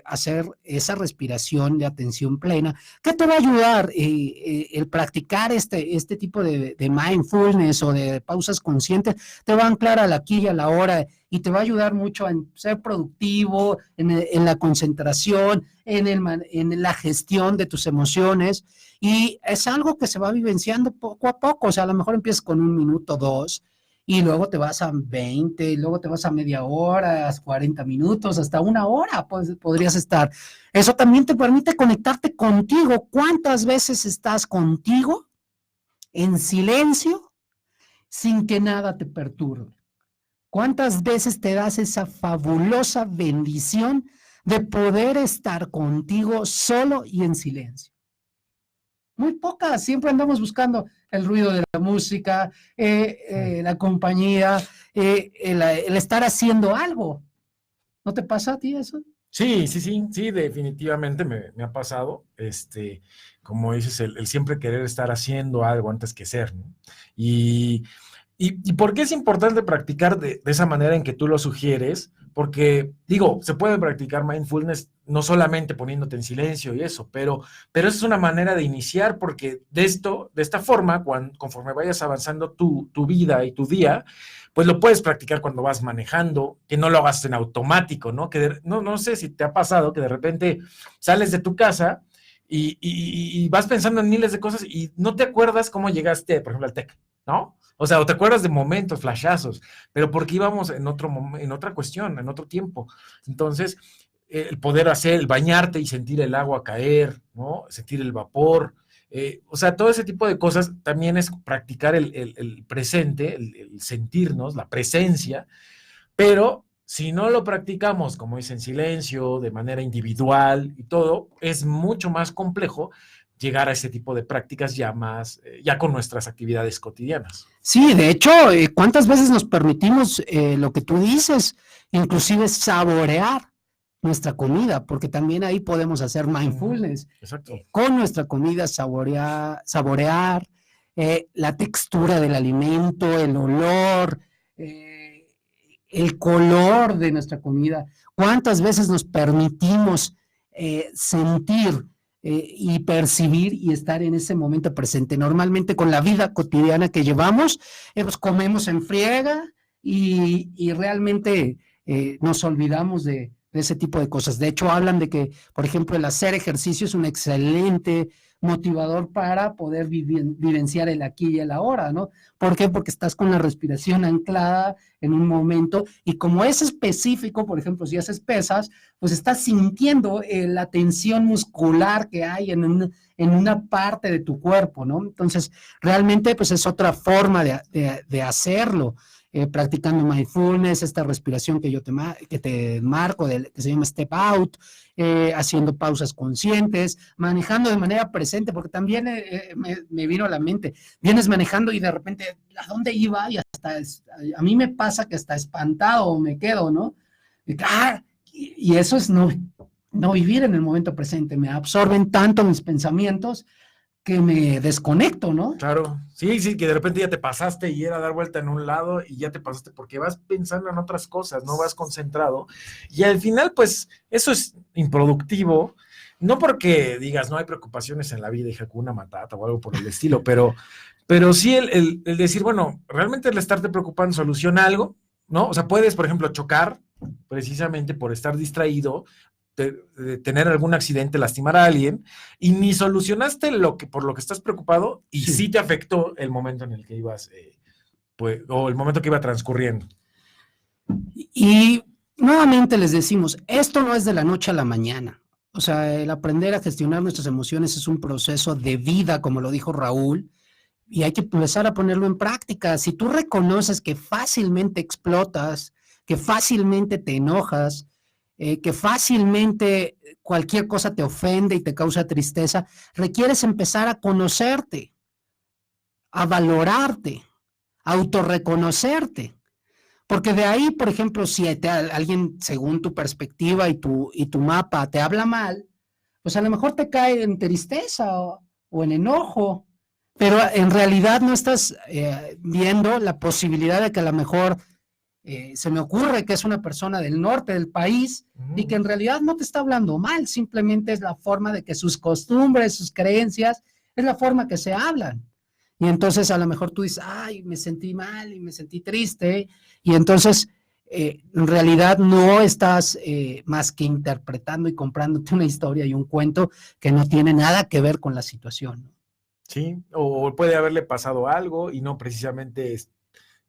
hacer esa respiración de atención plena, que te va a ayudar el practicar este tipo de mindfulness o de pausas conscientes, te va a anclar al aquí y a la hora, y te va a ayudar mucho en ser productivo, en la concentración, en la gestión de tus emociones, y es algo que se va vivenciando poco a poco. O sea, a lo mejor empiezas con 1 minuto, 2, y luego te vas a 20, y luego te vas a media hora, a 40 minutos, hasta 1 hora podrías estar. Eso también te permite conectarte contigo. ¿Cuántas veces estás contigo en silencio sin que nada te perturbe? ¿Cuántas veces te das esa fabulosa bendición de poder estar contigo solo y en silencio? Muy pocas. Siempre andamos buscando el ruido de la música, la compañía, el estar haciendo algo. ¿No te pasa a ti eso? Sí, definitivamente me ha pasado, como dices, el siempre querer estar haciendo algo antes que ser, ¿no? ¿Y por qué es importante practicar de esa manera en que tú lo sugieres? porque digo, se puede practicar mindfulness no solamente poniéndote en silencio y eso, pero es una manera de iniciar, porque de esta forma, conforme vayas avanzando tu vida y tu día, pues lo puedes practicar cuando vas manejando, que no lo hagas en automático, ¿no? No sé si te ha pasado que de repente sales de tu casa y vas pensando en miles de cosas y no te acuerdas cómo llegaste, por ejemplo, al TEC, ¿no? O sea, o te acuerdas de momentos, flashazos, pero porque íbamos en otra cuestión, en otro tiempo. Entonces, el poder el bañarte y sentir el agua caer, ¿no? Sentir el vapor, o sea, todo ese tipo de cosas también es practicar el presente, el sentirnos, la presencia, pero si no lo practicamos, como dice, en silencio, de manera individual y todo, es mucho más complejo llegar a ese tipo de prácticas ya con nuestras actividades cotidianas. Sí, de hecho, ¿cuántas veces nos permitimos lo que tú dices, inclusive saborear nuestra comida? Porque también ahí podemos hacer mindfulness. Exacto. Con nuestra comida saborear la textura del alimento, el olor, el color de nuestra comida. ¿Cuántas veces nos permitimos sentir y percibir y estar en ese momento presente? Normalmente con la vida cotidiana que llevamos, pues comemos en friega y realmente nos olvidamos de ese tipo de cosas. De hecho, hablan de que, por ejemplo, el hacer ejercicio es un excelente motivador para poder vivenciar el aquí y el ahora, ¿no? ¿Por qué? Porque estás con la respiración anclada en un momento, y como es específico, por ejemplo, si haces pesas, pues estás sintiendo la tensión muscular que hay en una parte de tu cuerpo, ¿no? Entonces, realmente, pues es otra forma de hacerlo. Practicando mindfulness, esta respiración que te marco, que se llama step out, haciendo pausas conscientes, manejando de manera presente, porque también me vino a la mente, vienes manejando y de repente, ¿a dónde iba? Y a mí me pasa que hasta espantado me quedo, ¿no? Y eso es no vivir en el momento presente, me absorben tanto mis pensamientos que me desconecto, ¿no? Claro, sí, que de repente ya te pasaste y era dar vuelta en un lado y ya te pasaste porque vas pensando en otras cosas, no vas concentrado, y al final pues eso es improductivo, no porque digas no hay preocupaciones en la vida y Hakuna Matata o algo por el estilo, pero sí el decir, bueno, realmente el estarte preocupando soluciona algo, ¿no? O sea, puedes, por ejemplo, chocar precisamente por estar distraído, de tener algún accidente, lastimar a alguien, y ni solucionaste por lo que estás preocupado, y sí te afectó el momento en el que ibas, o el momento que iba transcurriendo. Y nuevamente les decimos, esto no es de la noche a la mañana. O sea, el aprender a gestionar nuestras emociones es un proceso de vida, como lo dijo Raúl, y hay que empezar a ponerlo en práctica. Si tú reconoces que fácilmente explotas, que fácilmente te enojas, que fácilmente cualquier cosa te ofende y te causa tristeza, requieres empezar a conocerte, a valorarte, a autorreconocerte. Porque de ahí, por ejemplo, si alguien, según tu perspectiva y tu mapa, te habla mal, pues a lo mejor te cae en tristeza o en enojo, pero en realidad no estás viendo la posibilidad de que a lo mejor se me ocurre que es una persona del norte del país y que en realidad no te está hablando mal, simplemente es la forma de que sus costumbres, sus creencias, es la forma que se hablan. Y entonces a lo mejor tú dices, ay, me sentí mal y me sentí triste, y entonces en realidad no estás más que interpretando y comprándote una historia y un cuento que no tiene nada que ver con la situación, ¿no? Sí, o puede haberle pasado algo y no precisamente es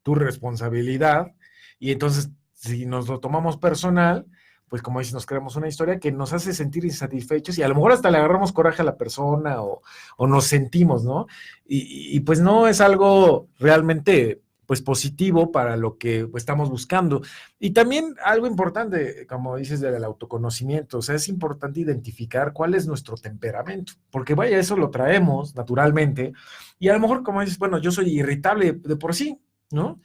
tu responsabilidad, y entonces si nos lo tomamos personal, pues como dices, nos creamos una historia que nos hace sentir insatisfechos y a lo mejor hasta le agarramos coraje a la persona o nos sentimos, ¿no? Y pues no es algo realmente pues positivo para lo que pues, estamos buscando. Y también algo importante, como dices, del autoconocimiento, o sea, es importante identificar cuál es nuestro temperamento, porque vaya, eso lo traemos naturalmente, y a lo mejor, como dices, bueno, yo soy irritable de por sí, ¿no?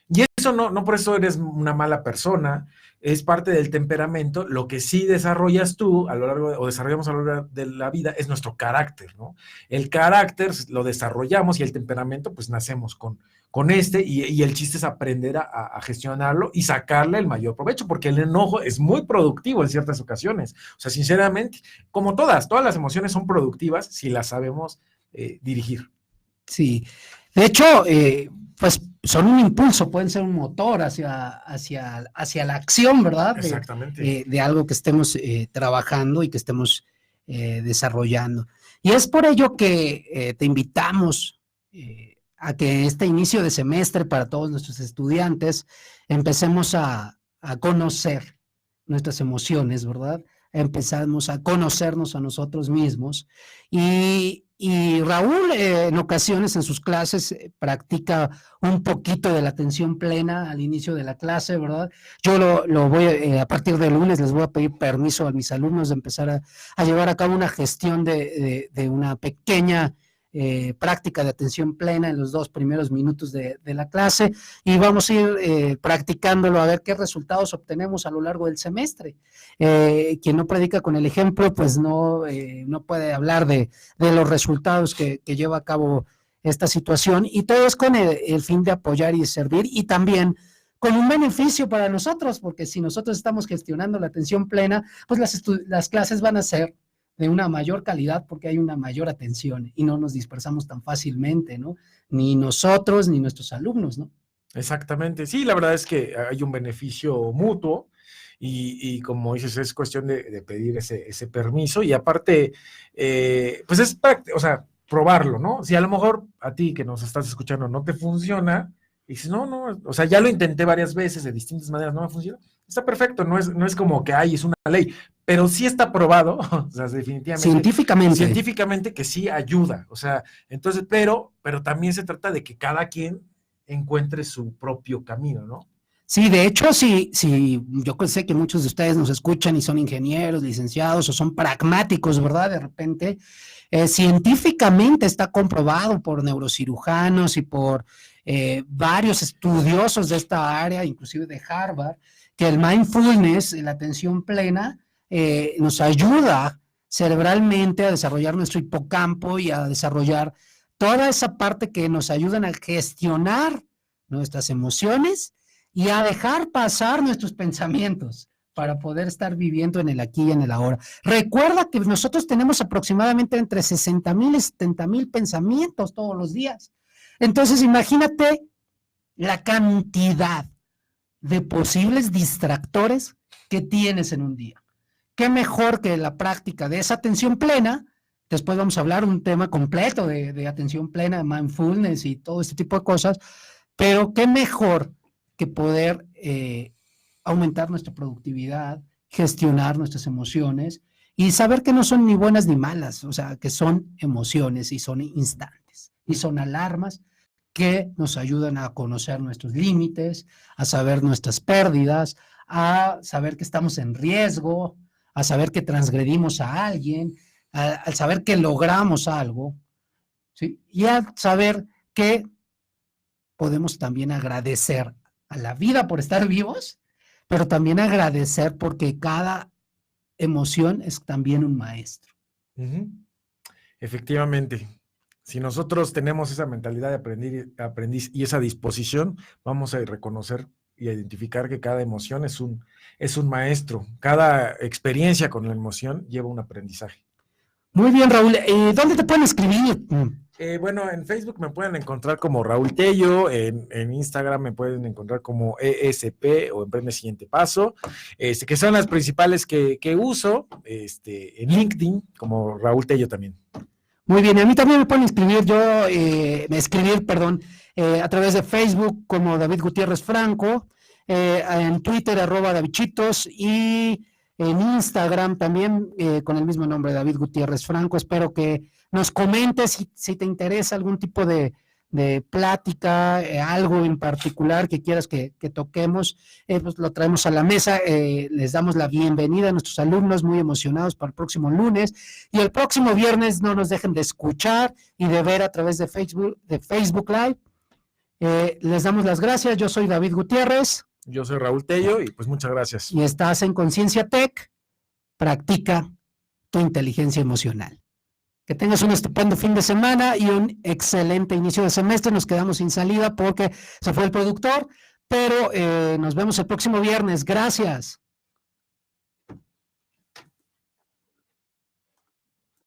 Y eso no por eso eres una mala persona, es parte del temperamento. Lo que sí desarrollas tú o desarrollamos a lo largo de la vida es nuestro carácter, ¿no? El carácter lo desarrollamos y el temperamento, pues nacemos con con y el chiste es aprender a gestionarlo y sacarle el mayor provecho, porque el enojo es muy productivo en ciertas ocasiones. O sea, sinceramente, como todas las emociones son productivas si las sabemos dirigir. Sí, de hecho, pues son un impulso, pueden ser un motor hacia la acción, ¿verdad? Exactamente. De algo que estemos trabajando y que estemos desarrollando. Y es por ello que te invitamos a que este inicio de semestre para todos nuestros estudiantes empecemos a conocer nuestras emociones, ¿verdad? Empezamos a conocernos a nosotros mismos y Raúl en ocasiones en sus clases practica un poquito de la atención plena al inicio de la clase, ¿verdad? Yo lo voy a partir del lunes les voy a pedir permiso a mis alumnos de empezar a llevar a cabo una gestión de una pequeña práctica de atención plena en los 2 primeros minutos de la clase y vamos a ir practicándolo a ver qué resultados obtenemos a lo largo del semestre. Quien no predica con el ejemplo, pues no puede hablar de los resultados que lleva a cabo esta situación y todo es con el fin de apoyar y de servir y también con un beneficio para nosotros, porque si nosotros estamos gestionando la atención plena, pues las clases van a ser de una mayor calidad porque hay una mayor atención y no nos dispersamos tan fácilmente, ¿no? Ni nosotros ni nuestros alumnos, ¿no? Exactamente, sí, la verdad es que hay un beneficio mutuo y como dices, es cuestión de pedir ese permiso y aparte, pues es práctico, o sea, probarlo, ¿no? Si a lo mejor a ti que nos estás escuchando no te funciona, y dices, no, o sea, ya lo intenté varias veces de distintas maneras, no me funciona, está perfecto, no es como que, es una ley, pero sí está probado, o sea, definitivamente. Científicamente que sí ayuda, o sea, entonces, pero también se trata de que cada quien encuentre su propio camino, ¿no? Sí, de hecho, sí, yo sé que muchos de ustedes nos escuchan y son ingenieros, licenciados o son pragmáticos, ¿verdad? De repente, científicamente está comprobado por neurocirujanos y por varios estudiosos de esta área, inclusive de Harvard, que el mindfulness, la atención plena, nos ayuda cerebralmente a desarrollar nuestro hipocampo y a desarrollar toda esa parte que nos ayudan a gestionar nuestras emociones y a dejar pasar nuestros pensamientos para poder estar viviendo en el aquí y en el ahora. Recuerda que nosotros tenemos aproximadamente entre 60,000 y 70,000 pensamientos todos los días. Entonces, imagínate la cantidad de posibles distractores que tienes en un día. ¿Qué mejor que la práctica de esa atención plena? Después vamos a hablar un tema completo de atención plena, de mindfulness y todo este tipo de cosas, pero qué mejor que poder aumentar nuestra productividad, gestionar nuestras emociones y saber que no son ni buenas ni malas, o sea, que son emociones y son instantes y son alarmas que nos ayudan a conocer nuestros límites, a saber nuestras pérdidas, a saber que estamos en riesgo, a saber que transgredimos a alguien, al saber que logramos algo, ¿sí? Y a saber que podemos también agradecer a la vida por estar vivos, pero también agradecer porque cada emoción es también un maestro. Efectivamente. Si nosotros tenemos esa mentalidad de aprendiz y esa disposición, vamos a reconocer y a identificar que cada emoción es un maestro. Cada experiencia con la emoción lleva un aprendizaje. Muy bien, Raúl. ¿Dónde te pueden escribir? Bueno, en Facebook me pueden encontrar como Raúl Tello, en Instagram me pueden encontrar como ESP o Emprende Siguiente Paso, que son las principales que uso, en LinkedIn como Raúl Tello también. Muy bien, a mí también me pueden escribir, a través de Facebook como David Gutiérrez Franco, en Twitter @Davichitos y en Instagram también con el mismo nombre, David Gutiérrez Franco. Espero que nos comentes si te interesa algún tipo de plática, algo en particular que quieras que toquemos, pues lo traemos a la mesa. Les damos la bienvenida a nuestros alumnos muy emocionados para el próximo lunes y el próximo viernes no nos dejen de escuchar y de ver a través de Facebook Live. Les damos las gracias. Yo soy David Gutiérrez. Yo soy Raúl Tello y pues muchas gracias. Y estás en Conciencia Tech. Practica tu inteligencia emocional. Que tengas un estupendo fin de semana y un excelente inicio de semestre. Nos quedamos sin salida porque se fue el productor, pero nos vemos el próximo viernes. Gracias.